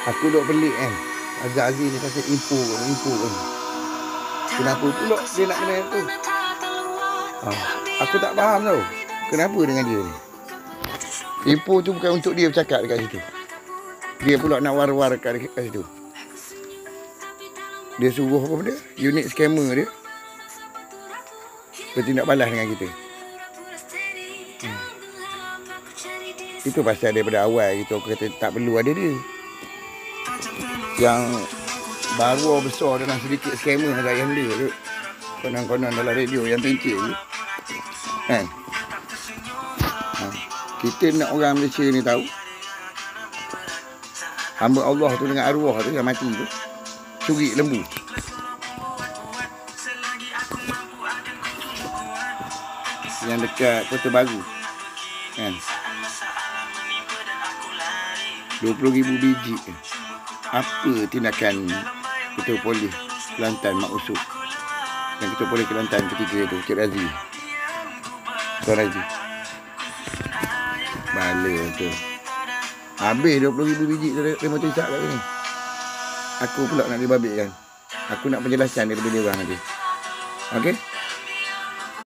Aku duk pelik kan. Azhar Aziz ni kata info kan. Kenapa pula dia nak kena tu? Aku tak faham tau. Kenapa dengan dia ni? Info tu bukan untuk dia bercakap dekat situ. Dia pula nak war-war dekat situ. Dia suruh apa benda? Unit scammer dia bertindak balas dengan kita. Itu pasal daripada awal gitu aku kata tak perlu ada dia. Yang baru besar dalam sedikit scammer ada yang dia tu. Konon-konon dalam radio yang pencet tu. Kan? Kita nak orang Malaysia ni tahu. Hamba Allah tu dengan arwah tu yang mati tu curi lembu. Yang dekat Kota Baru. Kan? 20,000 biji. Apa tindakan Ketua Polis Kelantan Mak Usop dan Ketua Polis Kelantan ketiga tu, Cik Razi. Tuan Razi. Bala tu. Habis 20,000 biji lembu tisak kat sini. Aku pula nak dibabitkan. Aku nak penjelasan daripada dia orang nanti. Okey?